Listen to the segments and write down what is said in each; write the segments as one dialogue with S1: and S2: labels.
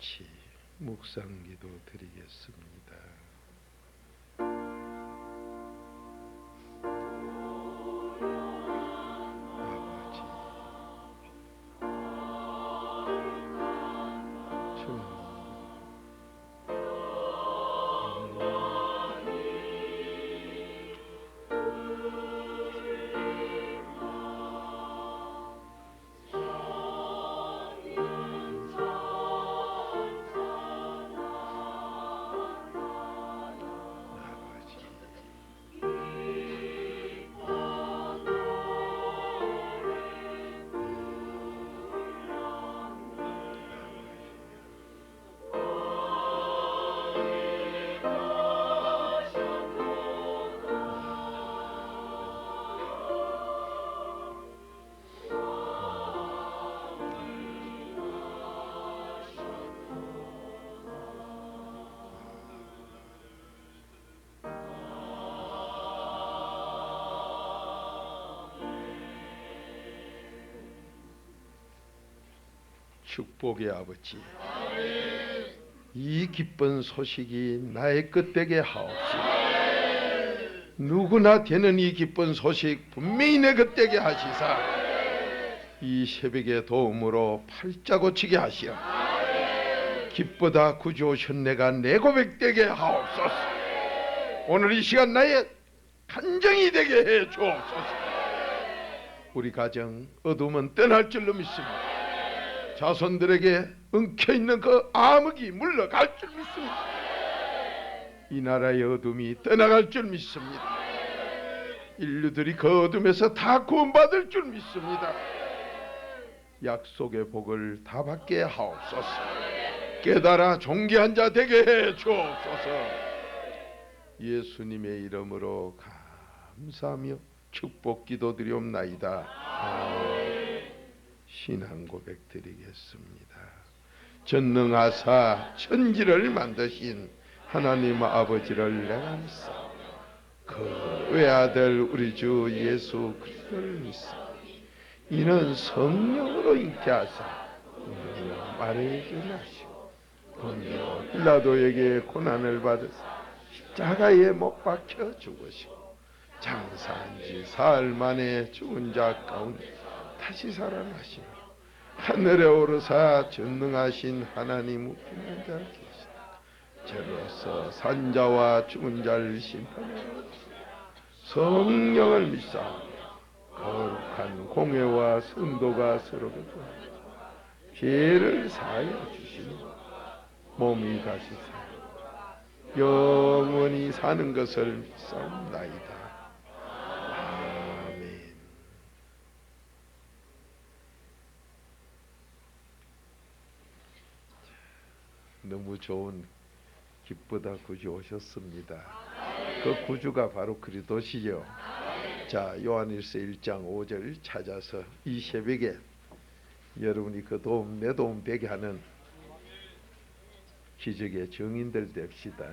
S1: 같이 묵상기도 드리겠습니다. 아버지, 주님, 축복의 아버지, 이 기쁜 소식이 나의 끝되게 하옵시고, 누구나 되는 이 기쁜 소식 분명히 내 끝되게 하시사 이 새벽의 도움으로 팔자 고치게 하시어 기쁘다 구주 오신 내가 내 고백되게 하옵소서. 오늘 이 시간 나의 간정이 되게 해 주옵소서. 우리 가정 어둠은 떠날 줄로 믿습니다. 자손들에게 엉켜있는 그 암흑이 물러갈 줄 믿습니다. 이 나라의 어둠이 떠나갈 줄 믿습니다. 인류들이 그 어둠에서 다 구원받을 줄 믿습니다. 약속의 복을 다 받게 하옵소서. 깨달아 존귀한 자 되게 해 주옵소서. 예수님의 이름으로 감사하며 축복 기도드리옵나이다. 아멘. 신앙 고백 드리겠습니다. 전능하사 천지를 만드신 하나님 아버지를 내가 믿사 그 외아들 우리 주 예수 그리스도를 믿사 이는 성령으로 잉태하사 마리아에게 나시고 본요 빌라도에게 고난을 받으사 십자가에 못 박혀 죽으시고 장사한 지 사흘 만에 죽은 자 가운데 다시 살아나시며 하늘에 오르사 전능하신 하나님 우편에 앉아 계시다. 저로서 산자와 죽은 자를 심판하러 성령을 믿사오며 거룩한 공회와 성도가 서로를 도와주고 죄를 사하여 주시니 몸이 다시 살아 영원히 사는 것을 믿사옵나이다. 너무 좋은 기쁘다 구주 오셨습니다. 그 구주가 바로 그리스도시요. 자, 요한일서 1장 5절 찾아서 이 새벽에 여러분이 그 도움 내 도움 되게 하는 기적의 증인들 됩시다.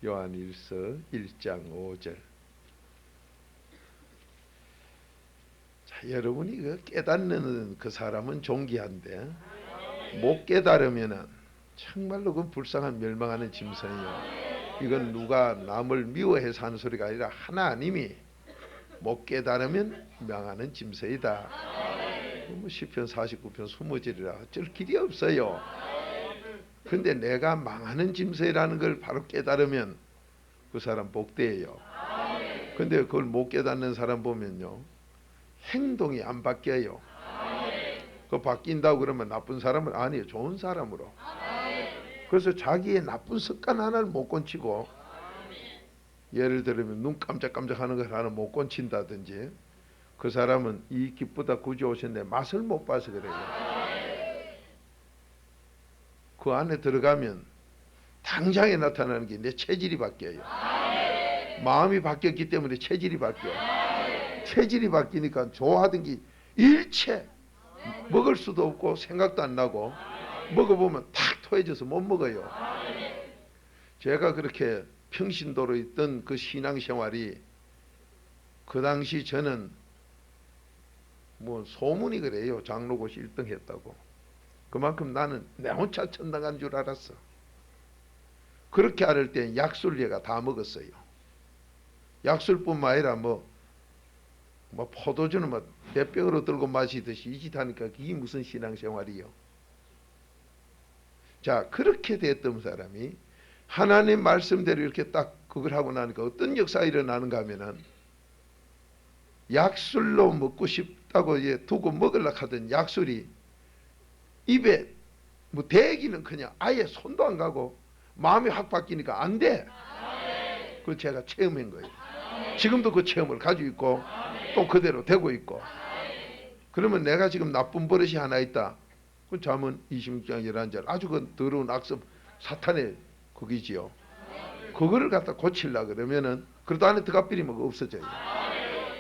S1: 요한일서 1장 5절. 여러분이 그 깨닫는 그 사람은 존귀한데 못 깨달으면은 정말로 그 불쌍한 멸망하는 짐승이요. 이건 누가 남을 미워해서 하는 소리가 아니라 하나님이 못 깨달으면 명하는 짐승이다. 뭐 시편 49편 20절이라 어쩔 길이 없어요. 근데 내가 망하는 짐승이라는 걸 바로 깨달으면 그 사람 복되어요. 근데 그걸 못 깨닫는 사람 보면요, 행동이 안 바뀌어요. 그 바뀐다고 그러면 나쁜 사람은 아니에요. 좋은 사람으로. 그래서 자기의 나쁜 습관 하나를 못 고치고, 예를 들면 눈 깜짝깜짝 하는 걸 하나 못 고친다든지, 그 사람은 이 기쁘다 구주 오셨는데 맛을 못 봐서 그래요. 그 안에 들어가면 당장에 나타나는 게 내 체질이 바뀌어요. 마음이 바뀌었기 때문에 체질이 바뀌어요. 체질이 바뀌니까 좋아하던 게 일체 먹을 수도 없고 생각도 안 나고, 먹어보면 탁 토해져서 못 먹어요. 제가 그렇게 평신도로 있던 그 신앙생활이, 그 당시 저는 뭐 소문이 그래요. 장로고시 1등 했다고. 그만큼 나는 내 혼자 천당한 줄 알았어. 그렇게 앓을 때 약술 얘가 다 먹었어요. 약술뿐만 아니라 뭐 포도주는 몇 병으로 들고 마시듯이 이 짓 하니까 이게 무슨 신앙생활이요. 자, 그렇게 됐던 사람이 하나님 말씀대로 이렇게 딱 그걸 하고 나니까 어떤 역사가 일어나는가 하면은, 약술로 먹고 싶다고 이제 두고 먹으려고 하던 약술이 입에 뭐 대기는 그냥 아예 손도 안 가고 마음이 확 바뀌니까 안 돼. 그걸 제가 체험한 거예요. 지금도 그 체험을 가지고 있고 또 그대로 되고 있고. 그러면 내가 지금 나쁜 버릇이 하나 있다. 그 잠언 26장 11절 아주 그 더러운 악습 사탄의 그기지요. 그거를 갖다 고치려고 그러면은 그래도 안에 들어가 버리면 그거 없어져요.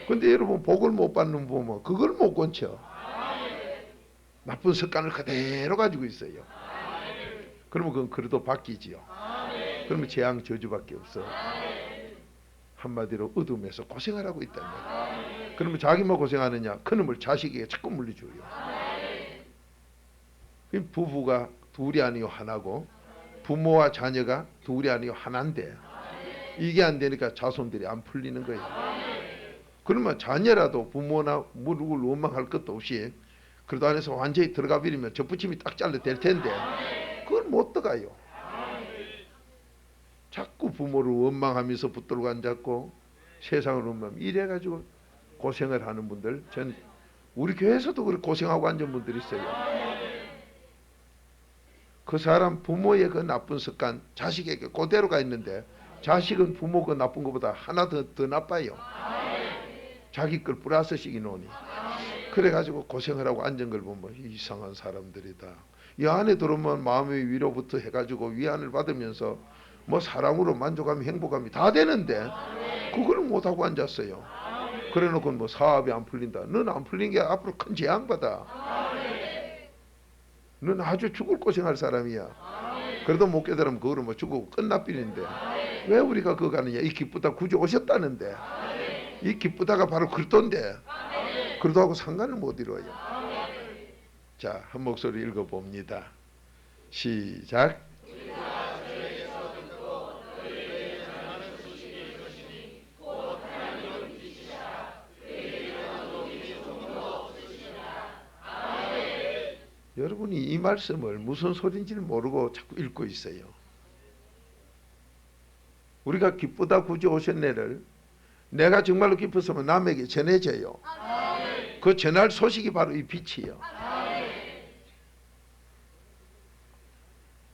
S1: 근데 여러분 복을 못 받는 부모 그걸 못 고쳐. 나쁜 습관을 그대로 가지고 있어요. 그러면 그건 그래도 바뀌지요. 그러면 재앙 저주밖에 없어. 한마디로 어둠에서 고생하라고 있단 말이에요. 그러면 자기만 고생하느냐? 그놈을 자식에게 자꾸 물려줘요. 부부가 둘이 아니요 하나고 부모와 자녀가 둘이 아니요 하나인데 이게 안 되니까 자손들이 안 풀리는 거예요. 그러면 자녀라도 부모나 누구를 원망할 것도 없이 그래도 안에서 완전히 들어가 버리면 접붙임이 딱 잘라 될 텐데 그걸 못 들어가요. 자꾸 부모를 원망하면서 붙들고 앉았고 세상을 원망하면 이래가지고 고생을 하는 분들, 전 우리 교회에서도 그렇게 고생하고 앉은 분들이 있어요. 그 사람 부모의 그 나쁜 습관 자식에게 그대로가 있는데 자식은 부모 그 나쁜 것보다 하나 더 나빠요. 자기 걸 플러스 시기 노니. 그래가지고 고생을 하고 앉은 걸 보면 이상한 사람들이다. 이 안에 들어오면 마음의 위로부터 해가지고 위안을 받으면서 뭐 사랑으로 만족감이 행복감이 다 되는데 그걸 못하고 앉았어요. 그래놓고 뭐 사업이 안 풀린다. 넌 안 풀린 게 앞으로 큰 재앙 받아. 넌 아주 죽을 고생할 사람이야. 그래도 못 깨달으면 그거를 뭐 죽고 끝나버리는데 왜 우리가 그거 가느냐. 이 기쁘다 구주 오셨다는데 이 기쁘다가 바로 그리스도인데 그리스도하고 상관을 못 이루어요. 자, 한 목소리 읽어봅니다. 시작. 여러분이 이 말씀을 무슨 소리인지를 모르고 자꾸 읽고 있어요. 우리가 기쁘다 구주 오셨네를 내가 정말로 기뻤으면 남에게 전해져요. 그 전할 소식이 바로 이 빛이요.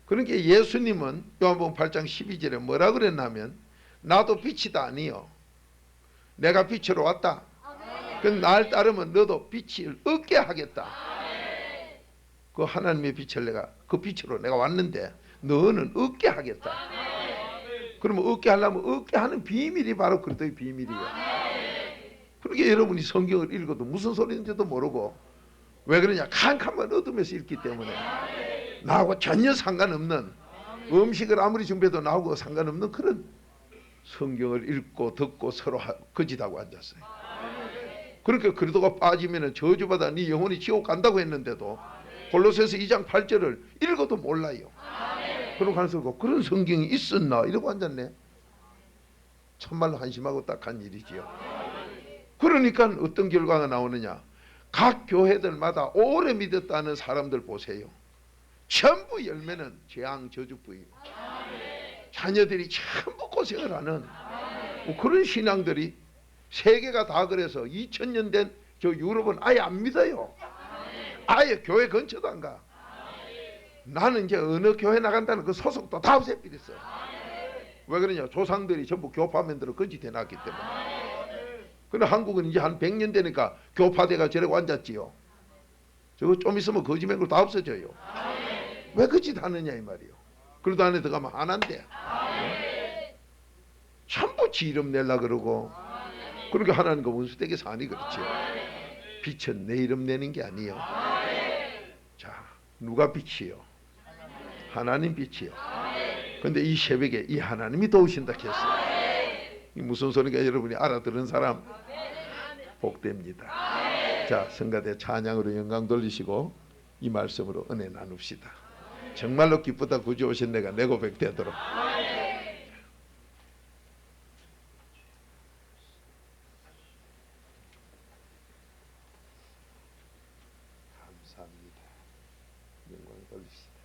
S1: 그러니까 예수님은 요한복음 8장 12절에 뭐라 그랬냐면 나도 빛이다 아니요. 내가 빛으로 왔다. 그럼 날 따르면 너도 빛을 얻게 하겠다. 그 하나님의 빛을 내가 그 빛으로 내가 왔는데 너는 얻게 하겠다. 그러면 얻게 하려면 얻게 하는 비밀이 바로 그리스도의 비밀이에요. 그러니까 여러분이 성경을 읽어도 무슨 소리인지도 모르고 왜 그러냐? 캄캄한 어둠에서 읽기 때문에 나하고 전혀 상관없는 음식을 아무리 준비해도 나하고 상관없는 그런 성경을 읽고 듣고 서로 거짓하고 앉았어요. 그러니까 그리스도가 빠지면 저주받아 네 영혼이 지옥 간다고 했는데도 골로새서 2장 8절을 읽어도 몰라요. 그러고 가서 그런 성경이 있었나 이러고 앉았네. 참말로 한심하고 딱한 일이지요. 그러니까 어떤 결과가 나오느냐. 각 교회들마다 오래 믿었다는 사람들 보세요. 전부 열매는 재앙 저주뿐이고 자녀들이 전부 고생을 하는 뭐 그런 신앙들이 세계가 다 그래서 2000년 된 저 유럽은 아예 안 믿어요. 아예 교회 근처도 안 가. 나는 이제 어느 교회 나간다는 그 소속도 다 없애버렸어. 왜 그러냐? 조상들이 전부 교파맨들을 거짓해 놨기 때문에. 근데 한국은 이제 한 100년 되니까 교파대가 저러고 앉았지요. 저거 좀 있으면 거짓맹글 다 없어져요. 왜 거짓 하느냐 이 말이요. 그러도 안에 들어가면 하나인데 전부 지 이름 내려 그러고. 그러니까 하나님과 원수되게 사니 그렇지요. 빛은 내 이름 내는 게 아니에요. 자, 누가 빛이요? 하나님 빛이요. 근데 이 새벽에 이 하나님이 도우신다 했어요. 이 무슨 소리가 여러분이 알아들은 사람 복됩니다. 자, 성가대 찬양으로 영광 돌리시고 이 말씀으로 은혜 나눕시다. 정말로 기쁘다 구주 오신 내가 내 고백 되도록. 감사합니다. 영광 돌리시다.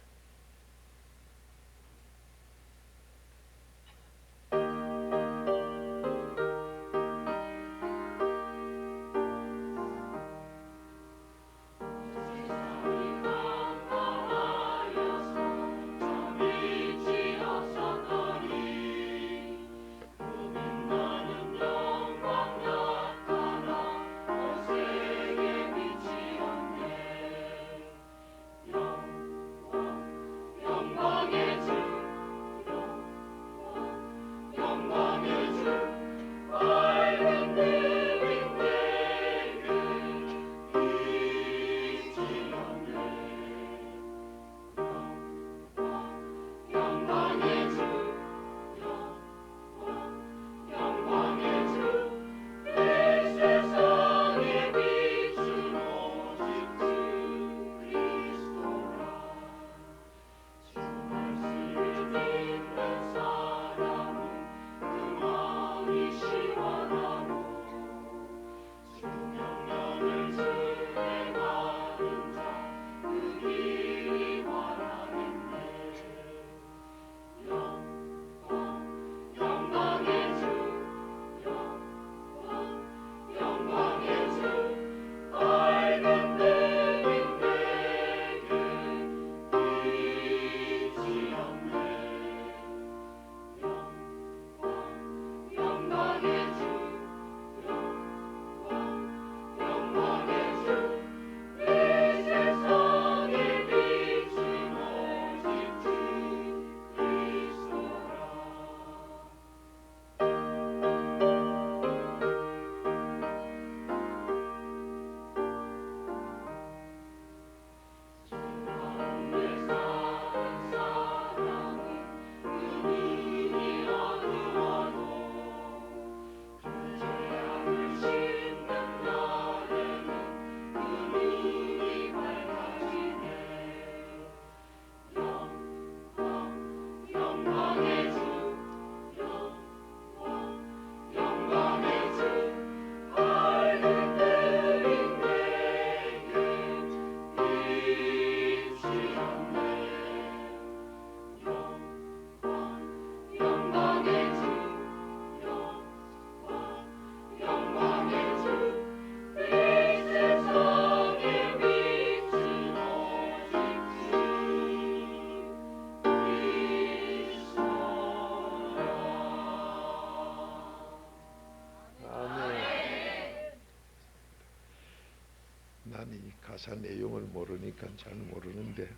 S1: 난 이 가사 내용을 모르니까 잘 모르는데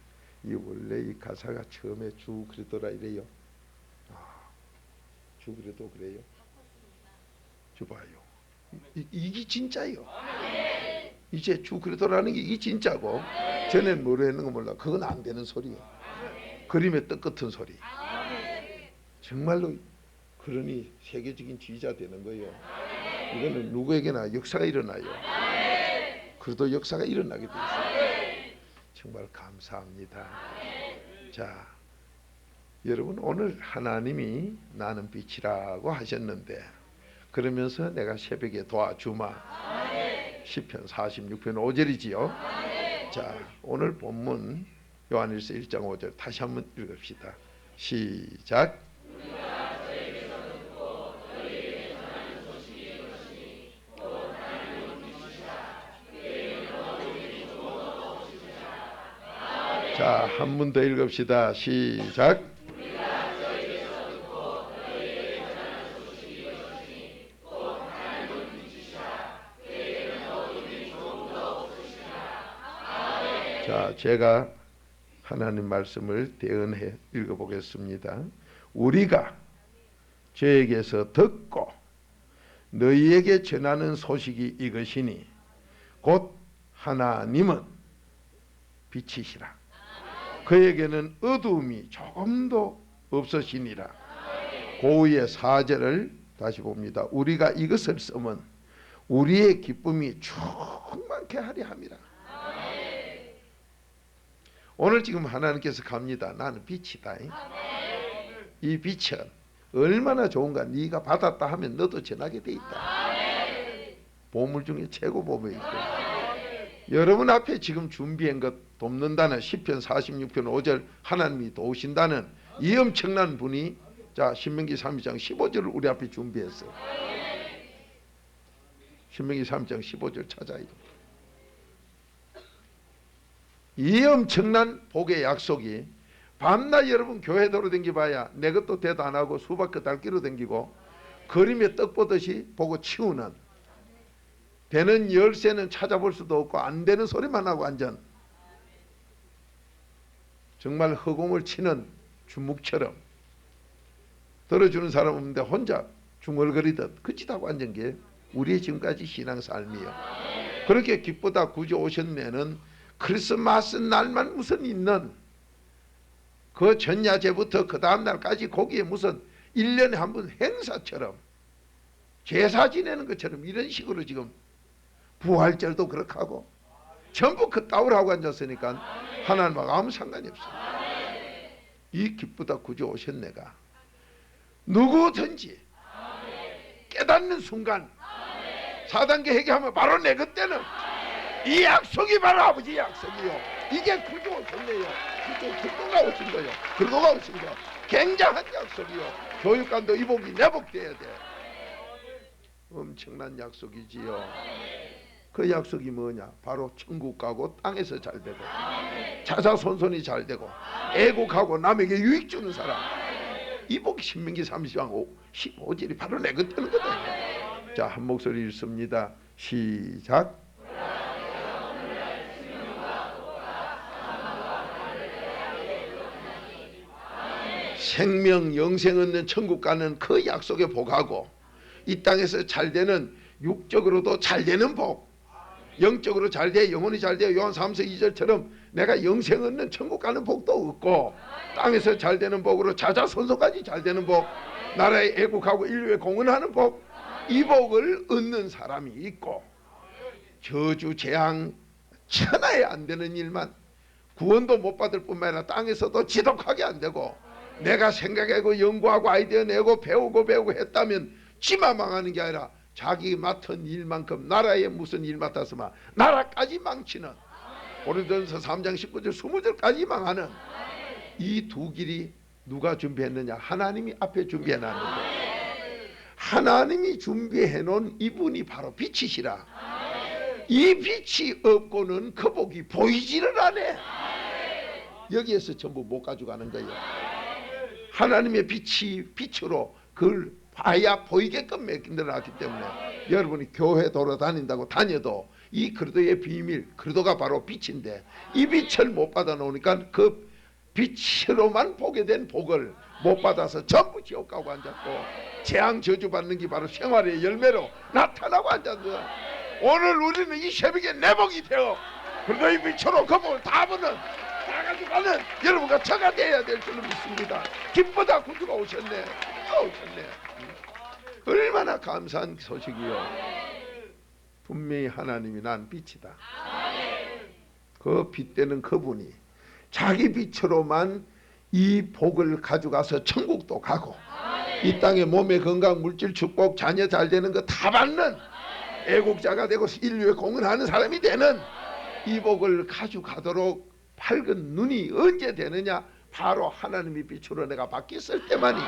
S1: 이 원래 이 가사가 처음에 주 그리스도라 이래요. 주 그리스도 그래요. 주 봐요. 이게 진짜요. 이제 주 그리스도라는 게 이게 진짜고 전에는 뭐로 했는 거 몰라. 그건 안 되는 소리예요. 그림의 떡 같은 소리. 정말로 그러니 세계적인 지휘자 되는 거예요. 이거는 누구에게나 역사가 일어나요. 그래도 역사가 일어나게 돼 있어요. 정말 감사합니다. 자, 여러분 오늘 하나님이 나는 빛이라고 하셨는데 그러면서 내가 새벽에 도와주마. 시편 46편 5절이지요. 자, 오늘 본문 요한일서 1장 5절 다시 한번 읽읍시다. 시작. 자, 한 번 더 읽읍시다. 시작. 자, 제가 하나님 말씀을 대언해 읽어보겠습니다. 우리가 저에게서 듣고 너희에게 전하는 소식이 이것이니 곧 하나님은 빛이시라. 그에게는 어두움이 조금도 없으시니라. 고우의 4절을 다시 봅니다. 우리가 이것을 쓰면 우리의 기쁨이 충만케 하려 함이라. 오늘 지금 하나님께서 갑니다. 나는 빛이다. 이 빛은 얼마나 좋은가. 네가 받았다 하면 너도 전하게 돼 있다. 보물 중에 최고 보물이 있고, 여러분 앞에 지금 준비한 것 돕는다는 시편 46편 5절 하나님이 도우신다는 이 엄청난 분이, 자 신명기 32장 15절을 우리 앞에 준비했어요. 신명기 3장 15절 찾아요. 이 엄청난 복의 약속이 밤낮 여러분 교회 돌아다니봐야 내 것도 대도 안 하고 수박그 달기로 다니고 그림에 떡 보듯이 보고 치우는, 되는 열쇠는 찾아볼 수도 없고 안 되는 소리만 하고 앉은, 정말 허공을 치는 주묵처럼 들어주는 사람 없는데 혼자 중얼거리듯 그 짓하고 앉은 게 우리의 지금까지 신앙 삶이에요. 그렇게 기쁘다 구주 오셨네는 크리스마스 날만 무슨 있는, 그 전야제부터 그 다음 날까지 거기에 무슨 1년에 한 번 행사처럼 제사 지내는 것처럼 이런 식으로 지금 부활절도 그렇게 하고 전부 그 따위로 하고 앉았으니까 하나님하고 아무 상관이 없어요. 이 기쁘다 구주 오셨네가 누구든지 깨닫는 순간 4단계 회개하면 바로 내 그때는 이 약속이 바로 아버지의 약속이요. 이게 구주 오셨네요. 그리스도가 오신 거예요. 그리스도가 오신 거. 굉장한 약속이요. 교육관도 이 복이 내 복 돼야 돼. 엄청난 약속이지요. 그 약속이 뭐냐? 바로 천국 가고 땅에서 잘 되고 자자손손이 잘 되고 애국하고 남에게 유익 주는 사람. 이 복이 신명기 30장 15절이 바로 내 그때는 거다. 자, 한 목소리 읽습니다. 시작. 생명 영생 얻는 천국 가는 그 약속의 복하고 이 땅에서 잘 되는 육적으로도 잘 되는 복, 영적으로 잘 돼 영혼이 잘 돼 요한 3서 2절처럼 내가 영생 얻는 천국 가는 복도 얻고 땅에서 잘 되는 복으로 자자손손까지 잘 되는 복, 나라에 애국하고 인류에 공헌하는 복, 이 복을 얻는 사람이 있고, 저주 재앙 천하에 안 되는 일만 구원도 못 받을 뿐만 아니라 땅에서도 지독하게 안 되고 내가 생각하고 연구하고 아이디어 내고 배우고 했다면 지만 망하는 게 아니라 자기 맡은 일만큼 나라에 무슨 일 맡았으면 나라까지 망치는, 고린도전서 3장 19절 20절까지 망하는 이 두 길이 누가 준비했느냐? 하나님이 앞에 준비해 놨는데 하나님이 준비해 놓은 이분이 바로 빛이시라. 이 빛이 없고는 그 복이 보이지를 않아. 여기에서 전부 못 가져가는 거예요. 하나님의 빛이 빛으로 그걸 봐야 보이게끔 만들어놨기 때문에 여러분이 교회 돌아다닌다고 다녀도 이 그리스도의 비밀, 그리스도가 바로 빛인데 이 빛을 못 받아 놓으니까 그 빛으로만 보게 된 복을 못 받아서 전부 지옥 가고 앉았고 재앙 저주 받는 게 바로 생활의 열매로 나타나고 앉았어요. 오늘 우리는 이 새벽에 내 복이 되어 그리스도의 빛으로 그 복을 다 보는, 다 가져가는 여러분과 저가 되어야 될 줄로 믿습니다. 기쁘다 구주가 오셨네. 오셨네. 얼마나 감사한 소식이요. 분명히 하나님이 난 빛이다. 그 빛되는 그분이 자기 빛으로만 이 복을 가져가서 천국도 가고 이 땅에 몸의 건강, 물질, 축복, 자녀 잘 되는 거 다 받는 애국자가 되고 인류에 공헌하는 사람이 되는 이 복을 가져가도록 밝은 눈이 언제 되느냐? 바로 하나님의 빛으로 내가 바뀌었을 때만이.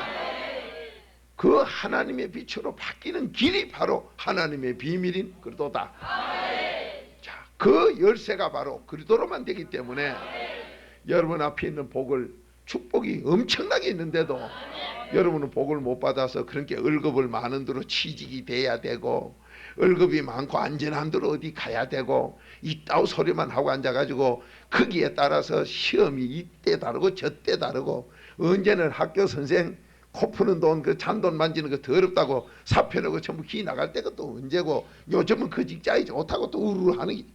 S1: 그 하나님의 빛으로 바뀌는 길이 바로 하나님의 비밀인 그리스도다. 자, 그 열쇠가 바로 그리스도로만 되기 때문에 여러분 앞에 있는 복을, 축복이 엄청나게 있는데도 여러분은 복을 못 받아서 그렇게 월급을 많은 대로 취직이 돼야 되고 월급이 많고 안전한 대로 어디 가야 되고 이따위 소리만 하고 앉아가지고 거기에 따라서 시험이 이때 다르고 저때 다르고, 언제는 학교 선생 코 푸는 돈, 그 잔돈 만지는 거 더럽다고 사표 내고 전부 기 나갈 때가 또 언제고, 요즘은 그 직장이 좋다고 또 우르르 하는 게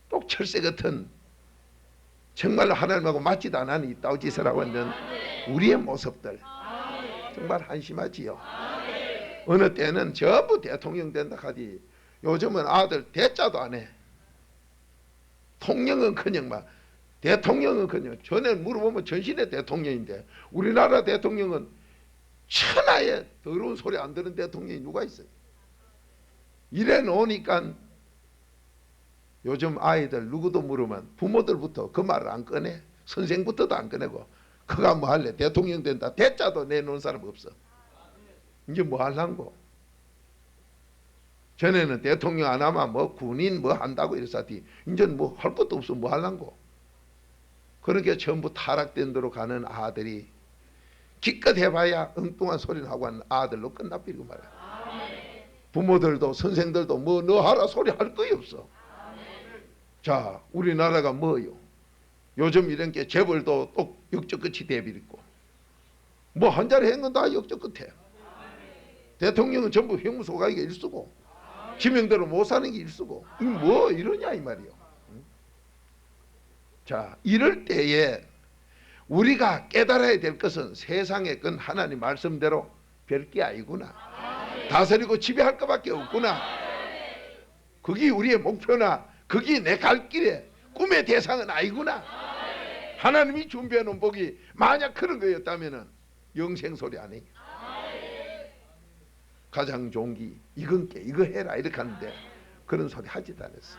S1: 또 철새 같은, 정말로 하나님하고 맞지도 않는 이따위 짓을 하고 있는 우리의 모습들 정말 한심하지요. 어느 때는 전부 대통령 된다 하디 요즘은 아들 대자도 안 해. 통령은커녕 막 대통령은커녕 전에 물어보면 전신의 대통령인데 우리나라 대통령은 천하에 더러운 소리 안 듣는 대통령이 누가 있어요? 이래 놓으니까 요즘 아이들 누구도 물으면 부모들부터 그 말을 안 꺼내. 선생부터도 안 꺼내고 그가 뭐 할래? 대통령 된다. 대자도 내놓은 사람 없어. 이제 뭐 할란고? 전에는 대통령 안 하면 뭐 군인 뭐 한다고 이랬었지. 이제는 뭐 할 것도 없어. 뭐 할란고? 그렇게 전부 타락된 대로 가는 아들이 기껏 해봐야 엉뚱한 소리를 하고 하는 아들로 끝나버리고 말이야. 부모들도 선생들도 뭐 너 하라 소리 할 거이 없어. 자, 우리나라가 뭐요? 요즘 이런 게 재벌도 또 역적끝이 돼버리고 뭐 한 자리 한 건 다 역적끝에. 대통령은 전부 형무소 가기가 일수고 지명대로 못 사는 게 일수고 뭐 이러냐 이 말이요. 자, 이럴 때에 우리가 깨달아야 될 것은 세상의 건 하나님 말씀대로 별게 아니구나. 다스리고 지배할 것밖에 없구나. 그게 우리의 목표나 그게 내 갈 길에 꿈의 대상은 아니구나. 하나님이 준비해 놓은 복이 만약 그런 거였다면 영생 소리 안 해. 가장 좋은 게 이건 게 이거 해라 이렇게 하는데 그런 소리 하지도 않았어.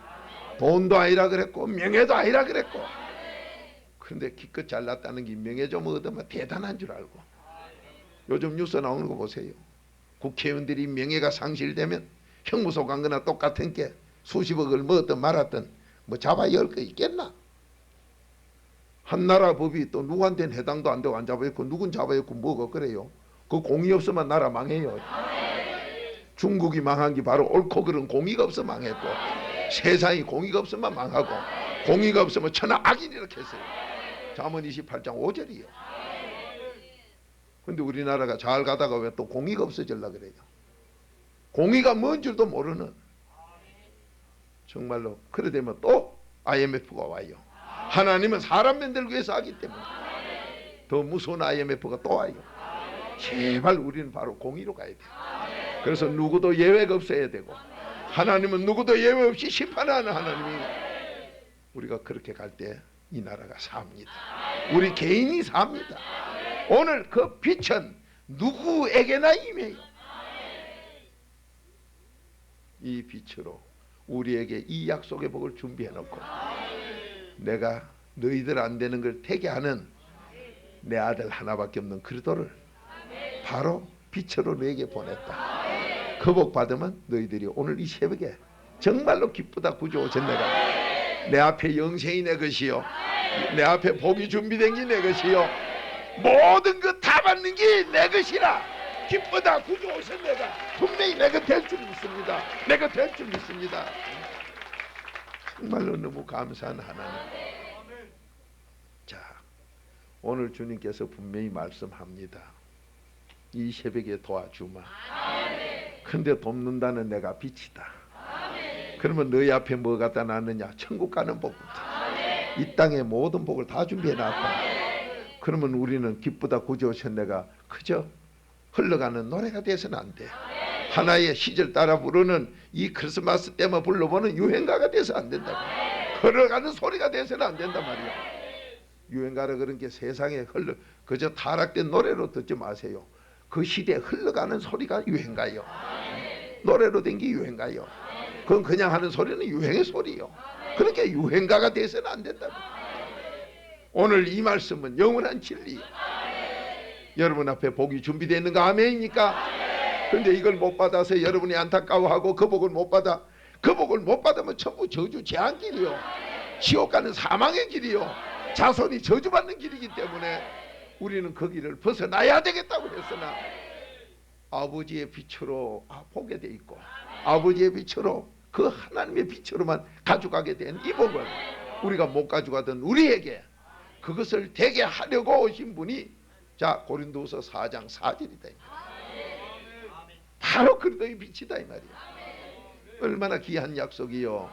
S1: 돈도 아니라 그랬고 명예도 아니라 그랬고. 그런데 기껏 잘났다는 게 명예 좀 얻으면 대단한 줄 알고. 요즘 뉴스 나오는 거 보세요. 국회의원들이 명예가 상실되면 형무소 간 거나 똑같은 게 수십억을 먹었든 말았든 뭐 잡아 열 거 있겠나? 한 나라 법이 또 누구한테는 해당도 안 되고 안 잡아였고 누군 잡아였고 뭐가 그래요? 그 공의 없으면 나라 망해요. 중국이 망한 게 바로 옳고 그른 공의가 없어 망했고 세상이 공의가 없으면 망하고 공의가 없으면 천하 악인 이렇게 했어요. 잠언 28장 5절이요. 근데 우리나라가 잘 가다가 왜 또 공의가 없어질라 그래요? 공의가 뭔 줄도 모르는. 정말로 그래 되면 또 IMF가 와요. 하나님은 사람 만들기 위해서 하기 때문에 더 무서운 IMF가 또 와요. 제발 우리는 바로 공의로 가야 돼요. 그래서 누구도 예외가 없어야 되고 하나님은 누구도 예외 없이 심판하는 하나님이 우리가 그렇게 갈 때 이 나라가 삽니다. 우리 개인이 삽니다. 오늘 그 빛은 누구에게나 임해요. 이 빛으로 우리에게 이 약속의 복을 준비해 놓고 내가 너희들 안 되는 걸 되게 하는 내 아들 하나밖에 없는 그리스도를 바로 빛으로 너에게 보냈다. 그 복 받으면 너희들이 오늘 이 새벽에 정말로 기쁘다 구주 오신 내가 내 앞에 영생이 내 것이요 내 앞에 복이 준비된 게 내 것이요 모든 것 다 받는 게 내 것이라 기쁘다 구주 오신 내가 분명히 내가 될 줄 믿습니다. 내가 될 줄 믿습니다. 정말로 너무 감사한 하나님. 자, 오늘 주님께서 분명히 말씀합니다. 이 새벽에 도와주마. 근데 돕는다는 내가 빛이다. 그러면 너희 앞에 뭐 갖다 놨느냐? 천국 가는 복부터 이 땅의 모든 복을 다 준비해 놨다. 그러면 우리는 기쁘다 구주 오신 내가 그저 흘러가는 노래가 돼서는 안 돼. 하나의 시절 따라 부르는 이 크리스마스 때만 불러보는 유행가가 돼서 안 된다고. 걸어가는 소리가 돼서는 안 된단 말이야. 유행가라 그런 게 세상에 그저 타락된 노래로 듣지 마세요. 그 시대에 흘러가는 소리가 유행가요. 노래로 된 게 유행가요. 그건 그냥 하는 소리는 유행의 소리요. 그렇게 유행가가 돼서는 안 된다고. 오늘 이 말씀은 영원한 진리. 여러분 앞에 복이 준비되어 있는 거 아멘입니까? 그런데 이걸 못 받아서 여러분이 안타까워하고 그 복을 못 받아. 그 복을 못 받으면 전부 저주 재앙길이요. 지옥 가는 사망의 길이요. 자손이 저주받는 길이기 때문에 우리는 그 길을 벗어나야 되겠다고 했으나 아버지의 빛으로 보게 돼 있고 아버지의 빛으로 그 하나님의 빛으로만 가져가게 된 이 복을 우리가 못 가져가던 우리에게 그것을 되게 하려고 오신 분이 자 고린도후서 4장 4절이다. 바로 그리스도의 빛이다 이 말이야. 얼마나 귀한 약속이요.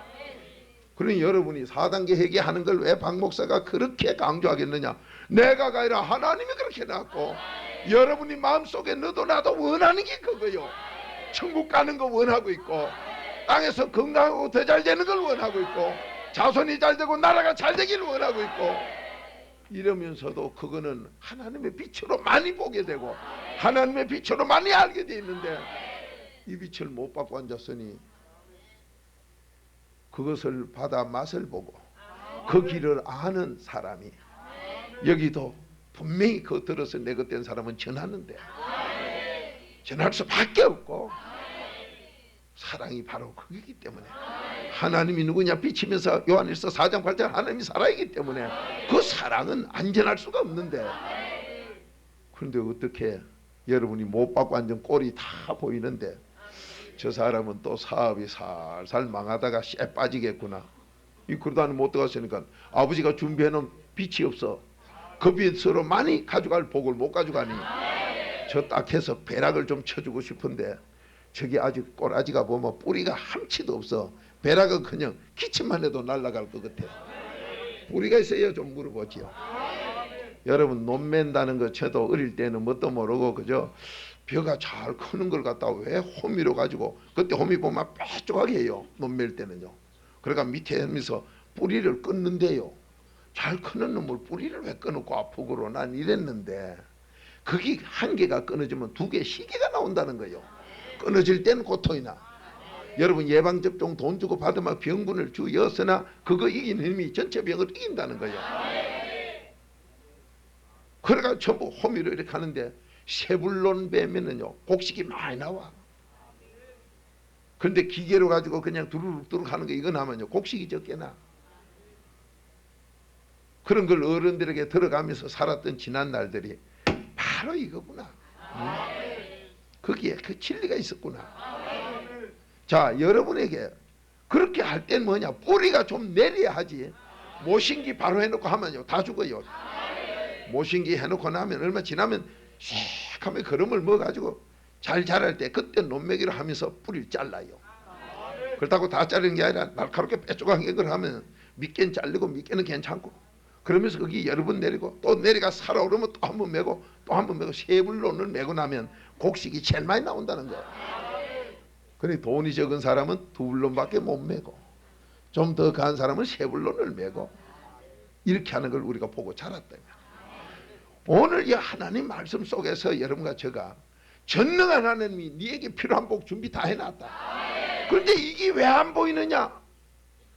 S1: 그러니 여러분이 4단계 회개하는 걸 왜 박 목사가 그렇게 강조하겠느냐. 내가 아니라 하나님이 그렇게 놨고 여러분이 마음속에 너도 나도 원하는 게 그거요. 천국 가는 거 원하고 있고 땅에서 건강하고 더 잘 되는 걸 원하고 있고, 자손이 잘 되고 나라가 잘 되기를 원하고 있고, 이러면서도 그거는 하나님의 빛으로 많이 보게 되고 하나님의 빛으로 많이 알게 돼 있는데, 이 빛을 못 받고 앉았으니 그것을 받아 맛을 보고 그 길을 아는 사람이, 여기도 분명히 그거 들어서 내 것 된 사람은 전하는데 전할 수밖에 없고, 사랑이 바로 그거기 때문에, 하나님이 누구냐 비치면서 요한일서 4장 8장 하나님이 사랑이기 때문에 그 사랑은 안 전할 수가 없는데, 그런데 어떻게 여러분이 못 받고 앉은 꼴이 다 보이는데 저 사람은 또 사업이 살살 망하다가 쎄 빠지겠구나. 이 그러다니 못 들어갔으니까 아버지가 준비해놓은 빛이 없어. 그 빛으로 많이 가져갈 복을 못 가져가니 저 딱 해서 배락을 좀 쳐주고 싶은데, 저기 아직 꼬라지가 보면 뿌리가 한치도 없어. 배락은 그냥 기침만 해도 날아갈 것 같아. 뿌리가 있어야 좀 물어보지요. 여러분, 논 맨다는 거 저도 어릴 때는 뭣도 모르고 그저 벼가 잘 크는 걸 갖다가 왜 호미로 가지고, 그때 호미 보면 뾰족하게 해요, 논 맬 때는요. 그러니까 밑에 하면서 뿌리를 끊는데요, 잘 크는 놈을 뿌리를 왜 끊고 아프고로 난 이랬는데, 그게 한 개가 끊어지면 두 개 시계가 나온다는 거예요. 끊어질 때는 고통이 나. 여러분, 예방접종 돈 주고 받으면 병군을 주였으나 그거 이기는 힘이 전체 병을 이긴다는 거예요. 그래가 전부 호미로 이렇게 하는데, 세불론 뱀에는요 곡식이 많이 나와. 그런데 기계로 가지고 그냥 두루룩두룩 하는 거 이거 나면요 곡식이 적게 나. 그런 걸 어른들에게 들어가면서 살았던 지난 날들이 바로 이거구나. 거기에 그 진리가 있었구나. 자, 여러분에게 그렇게 할 땐 뭐냐, 뿌리가 좀 내려야 하지. 모신기 바로 해놓고 하면요 다 죽어요. 모신기 해놓고 나면 얼마 지나면 씩 하면 거름을 먹어가지고 잘 자랄 때 그때 논매기로 하면서 뿌리를 잘라요. 그렇다고 다 자르는 게 아니라 날카롭게 뾰족하게 그걸 하면 밑개는 잘리고 밑개는 괜찮고, 그러면서 거기 여러 번 내리고 또 내려가 살아오르면 또 한 번 메고 또 한 번 메고, 세 불론을 메고 나면 곡식이 제일 많이 나온다는 거예요. 그러니 돈이 적은 사람은 두 불론밖에 못 메고, 좀 더 가한 사람은 세 불론을 메고, 이렇게 하는 걸 우리가 보고 자랐다. 오늘 이 하나님 말씀 속에서 여러분과 제가 전능한 하나님이 네게 필요한 복 준비 다 해놨다. 그런데 이게 왜 안 보이느냐?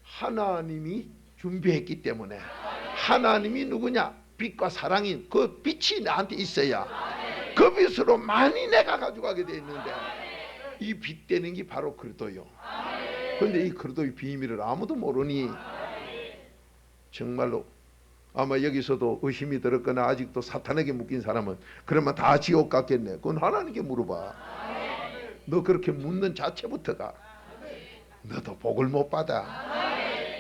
S1: 하나님이 준비했기 때문에. 하나님이 누구냐? 빛과 사랑인 그 빛이 나한테 있어야 그 빛으로 많이 내가 가져가게 돼 있는데, 이 빛 되는 게 바로 그리스도요. 그런데 이 그리스도의 비밀을 아무도 모르니 정말로 아마 여기서도 의심이 들었거나 아직도 사탄에게 묶인 사람은 그러면 다 지옥 갔겠네. 그건 하나님께 물어봐. 너 그렇게 묻는 자체부터가 너도 복을 못 받아.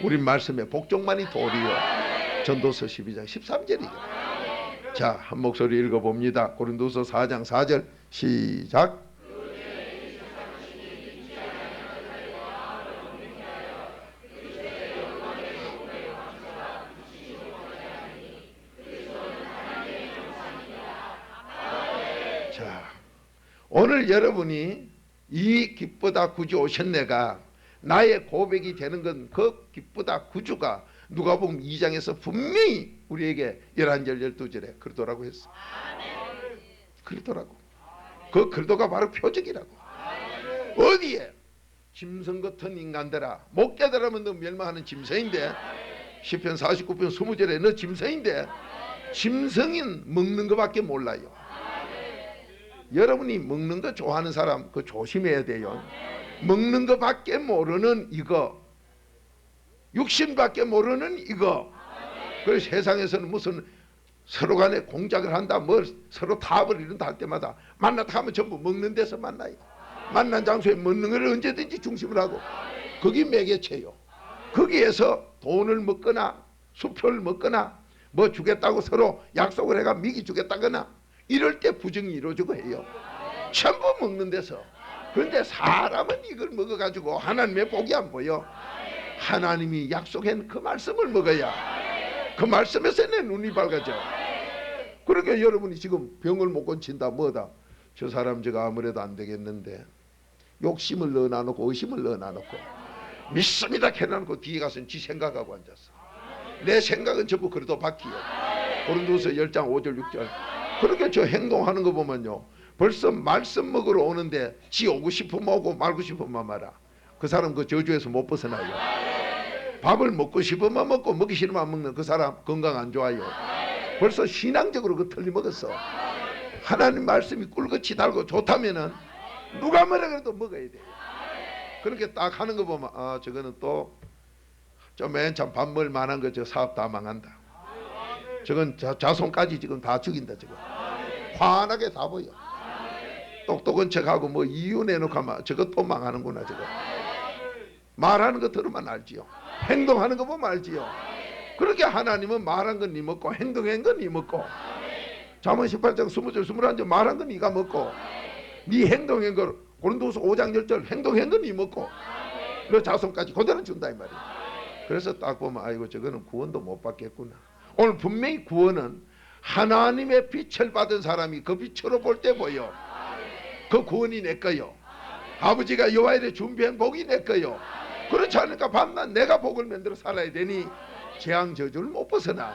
S1: 우리 말씀에 복종만이 도리요. 전도서 12장 13절이죠. 자, 한 목소리 읽어봅니다. 고린도서 4장 4절 시작. 자, 오늘 여러분이 이 기쁘다 구주 오셨네가 나의 고백이 되는 건, 그 기쁘다 구주가 누가복음 2장에서 분명히 우리에게 11절 12절에 그러더라고 했어. 그러더라고. 그 그리스도가 바로 표적이라고. 어디에? 짐승 같은 인간들아, 못 깨달으면 너 멸망하는 짐승인데, 시편 49편 20절에 너 짐승인데, 짐승인 먹는 것밖에 몰라요. 여러분이 먹는 거 좋아하는 사람 그거 조심해야 돼요. 먹는 것밖에 모르는 이거, 육신밖에 모르는 이거. 그래서 세상에서는 무슨 서로 간에 공작을 한다, 뭐 서로 타협을 이런다 할 때마다 만나다 하면 전부 먹는 데서 만나요. 만난 장소에 먹는 걸 언제든지 중심으로 하고, 거기 매개체요. 거기에서 돈을 먹거나 수표를 먹거나 뭐 주겠다고 서로 약속을 해가 미기 주겠다거나 이럴 때 부정이 이루어지고 해요. 전부 먹는 데서. 그런데 사람은 이걸 먹어가지고 하나님의 복이 안 보여. 하나님이 약속한 그 말씀을 먹어야 그 말씀에서 내 눈이 밝아져. 그러니까 여러분이 지금 병을 못 고친다 뭐다, 저 사람 제가 아무래도 안 되겠는데 욕심을 넣어놔놓고 의심을 넣어놔놓고 믿습니다 해놔놓고 뒤에 가서는 지 생각하고 앉았어. 내 생각은 전부 그래도 바뀌어. 고린도서 10장 5절 6절. 그렇게 저 행동하는 거 보면요, 벌써 말씀 먹으러 오는데 지 오고 싶으면 오고 말고 싶으면 말아. 그 사람 그 저주에서 못 벗어나요. 밥을 먹고 싶으면 먹고 먹기 싫으면 안 먹는 그 사람 건강 안 좋아요. 벌써 신앙적으로 그 틀리 먹었어. 하나님 말씀이 꿀같이 달고 좋다면은 누가 뭐라 그래도 먹어야 돼요. 그렇게 딱 하는 거 보면 아, 저거는 또 좀 맨 참 밥 먹을 만한 거 저 사업 다 망한다. 저건 자손까지 지금 다 죽인다. 저거 환하게 다 보여. 똑똑한 척하고 뭐 이유 내놓고 하면 저거 또 망하는구나. 저거 말하는 거 들으면 알지요. 행동하는 거 보면 알지요. 그렇게 하나님은 말한 건 니 먹고 행동한 건 니 먹고. 잠언 18장 20절 21절 말한 건 니가 먹고 니 행동한 걸 고린도서 5장 10절 행동한 건 니 먹고 너 자손까지 그대로 준다 이 말이야. 그래서 딱 보면 아이고 저거는 구원도 못 받겠구나. 오늘 분명히 구원은 하나님의 빛을 받은 사람이 그 빛으로 볼 때 보여. 그 구원이 내 거요. 아버지가 여호와 이래 준비한 복이 내 거요. 그렇지 않으니까 밤낮 내가 복을 만들어 살아야 되니 재앙 저주를 못 벗어나.